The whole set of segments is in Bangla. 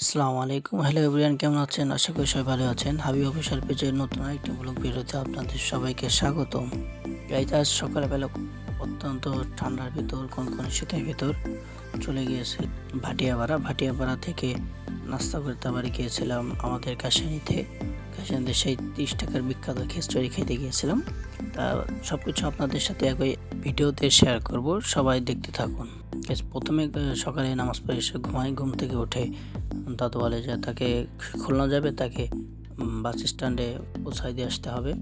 আসসালামু আলাইকুম। হ্যালো এভরিওয়ান, কেমন আছেন? আশা করি সবাই ভালো আছেন। হাবিব অফিসিয়াল পেজের নতুন আরেকটি ব্লগ ভিডিওতে আপনাদের সবাইকে স্বাগতম। গাইজ, আজ সকালবেলা অত্যন্ত ঠান্ডার ভিতর, কনকনে শীতের ভিতর চলে গিয়েছে ভাটিয়াপাড়া থেকে নাস্তা করতে বাড়ি গিয়েছিলাম আমাদের কাশিয়ানীতে। কাশিয়ানীতে সেই 30 টাকার বিখ্যাত খিচুড়ি খেতে গিয়েছিলাম। তা সব কিছু আপনাদের সাথে একই ভিডিওতে শেয়ার করব, সবাই দেখতে থাকুন। প্রথমে সকালে নামাজ পড়ে এসে ঘুম থেকে উঠে দাদু বলে যে তাকে খুলনা যাবে, তাকে বাস স্ট্যান্ডে পৌঁছায় দিয়ে আসতে হবে।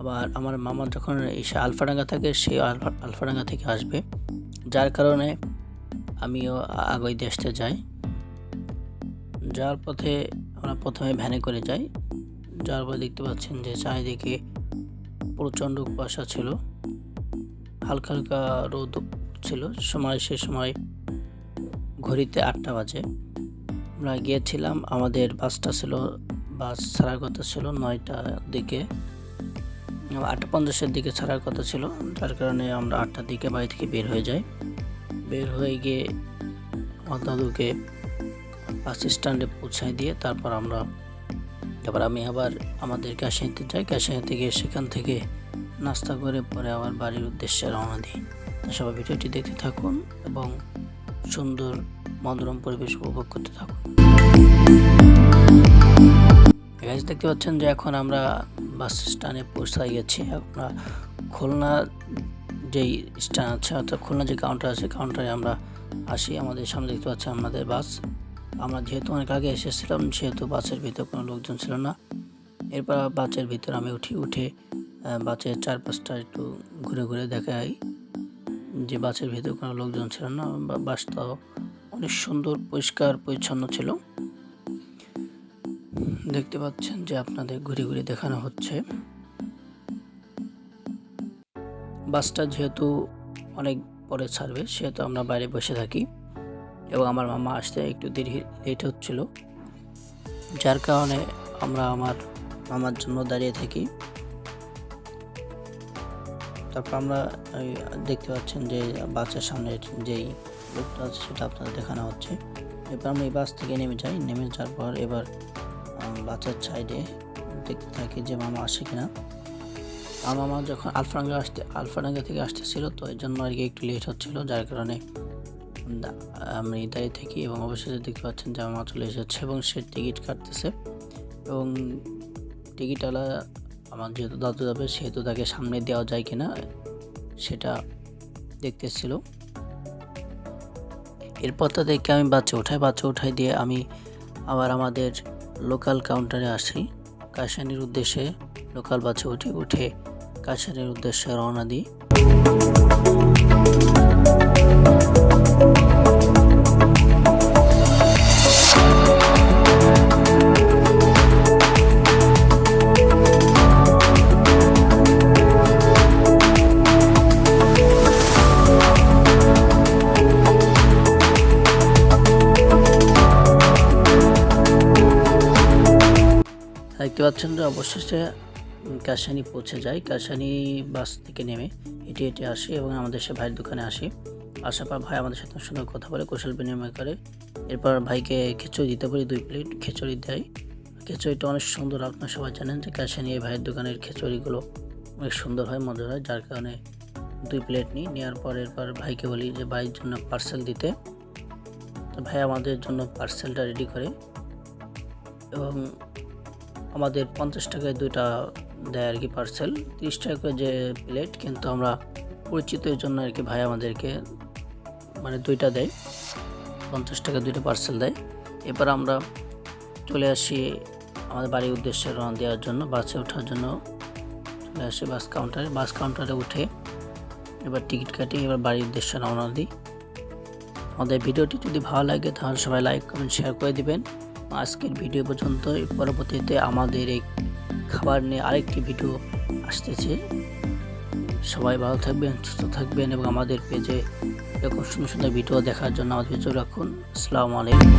আবার আমার মামা যখন এসে আলফাডাঙ্গা থাকে, সে আলফাডাঙ্গা থেকে আসবে, যার কারণে আমিও আগে দিয়ে আসতে যাই। যাওয়ার পথে আমরা প্রথমে ভ্যানে করে যাই। যাওয়ার পরে দেখতে পাচ্ছেন যে চারিদিকে প্রচণ্ড কুয়াশা ছিল, হালকা হালকা রোদ ছিল। সে সময় ঘড়িতে 8টা বাজে। আমরা গিয়েছিলাম, আমাদের বাস ছাড়ার কথা ছিল 9টার দিকে, 8:50-এর দিকে ছাড়ার কথা ছিল, যার কারণে আমরা 8টার দিকে বাড়ি থেকে বের হয়ে যাই। বের হয়ে গিয়ে আমার দাদুকে বাস স্ট্যান্ডে পৌঁছায় দিয়ে তারপর আমি আবার আমাদের কাশিয়ানীতে যাই। কাশিয়ানীতে গিয়ে সেখান থেকে নাস্তা করে পরে আবার বাড়ির উদ্দেশ্যে রওনা দিই। সবাই ভিডিওটি দেখতে থাকুন এবং সুন্দর মনোরম পরিবেশ উপভোগ করতে থাকুন। গাইজ, দেখতে পাচ্ছেন যে এখন আমরা বাস স্ট্যান্ডে পৌঁছাই গেছি। আমরা খুলনা যেই স্ট্যান্ড আছে, অর্থাৎ খুলনা যে কাউন্টার আছে, কাউন্টারে আমরা আসি। আমাদের সামনে দেখতে পাচ্ছেন আমাদের বাস। আমরা যেহেতু অনেক আগে এসেছিলাম, সেহেতু বাসের ভিতরে কোনো লোকজন ছিল না। এরপর বাসের ভিতরে আমি উঠে বাসের চারপাশটা একটু ঘুরে ঘুরে দেখাই যে বাসের ভিতরে কোনো লোকজন ছিল না। বাসটাও অনেক সুন্দর, পরিষ্কার পরিচ্ছন্ন ছিল। দেখতে পাচ্ছেন যে আপনাদের ঘুরে ঘুরে দেখানো হচ্ছে। বাসটা যেহেতু অনেক পরে ছাড়বে, সেহেতু আমরা বাইরে বসে থাকি এবং আমার মামা আসতে একটু লেট হচ্ছিল, যার কারণে আমরা আমার মামার জন্য দাঁড়িয়ে থাকি। তারপর আমরা দেখতে পাচ্ছেন যে বাসের সামনে যেই লোকটা আছে সেটা আপনাদের দেখানো হচ্ছে। এবার আমরা এই বাস থেকে নেমে যাওয়ার পর এবার বাসের সাইডে দেখতে থাকি যে মামা আসে কিনা। আমার মামা যখন আলফাডাঙ্গা থেকে আসতেছিল, তো এই জন্য আর কি একটু লেট হচ্ছিল, যার কারণে আমি দাঁড়িয়ে থাকি এবং অবশেষে দেখতে পাচ্ছেন যে মামা চলে এসেছে এবং সে টিকিট কাটতেছে। এবং টিকিটওয়ালা আমার যেহেতু দাদু যাবে, সেহেতু তাকে সামনে দেওয়া যায় কিনা সেটা দেখতেছিল। এরপর তাদেরকে আমি বাচ্চা উঠাই দিয়ে আমি আবার আমাদের লোকাল কাউন্টারে আসি। কাশিয়ানীর উদ্দেশ্যে লোকাল বাসে উঠে কাশিয়ানীর উদ্দেশ্যে রওনা দিই। দেখতে পাচ্ছেন যে অবশেষে কাশিয়ানী পৌঁছে যাই। কাশিয়ানী বাস থেকে নেমে হেঁটে আসি এবং আমাদের সে ভাইয়ের দোকানে আসি। আসার পর ভাই আমাদের সাথে সুন্দর কথা বলে, কুশল বিনিময় করে। এরপর ভাইকে খিচুড়ি দিতে পারি, 2 প্লেট খিচুড়ি দেয়। খিচুড়িটা অনেক সুন্দর, আপনারা সবাই জানেন যে কাশিয়ানী এই ভাইয়ের দোকানের খিচুড়িগুলো অনেক সুন্দর হয়, মজার হয়, যার কারণে 2 প্লেট নিই। নেওয়ার পর এরপর ভাইকে বলি যে ভাইয়ের জন্য পার্সেল দিতে। তো ভাই আমাদের জন্য পার্সেলটা রেডি করে এবং আমাদের 50 টাকায় 2টা দেয় আর কি পার্সেল, 30 টাকা করে যে প্লেট, কিন্তু আমরা পরিচিতের জন্য আর কি ভাই আমাদেরকে 2টা দেয়, 50 টাকা 2টা পার্সেল দেয়। এরপর আমরা চলে আসি আমাদের বাড়ির উদ্দেশ্যে রওনা দেওয়ার জন্য। বাসে ওঠার জন্য চলে আসি বাস কাউন্টারে উঠে এবার টিকিট কাটি, এবার বাড়ির উদ্দেশ্যে রওনা দিই। আমাদের ভিডিওটি যদি ভালো লাগে তাহলে সবাই লাইক, কমেন্ট, শেয়ার করে দিবেন। আজকের ভিডিও পর্যন্ত। পরবর্তীতে আমাদের এই খাবার নিয়ে আরেকটি ভিডিও আসতেছে। সবাই ভালো থাকবেন, সুস্থ থাকবেন এবং আমাদের পেজে এরকম সুন্দর সুন্দর ভিডিও দেখার জন্য আমাদের পেজে রাখুন। আসসালামু আলাইকুম।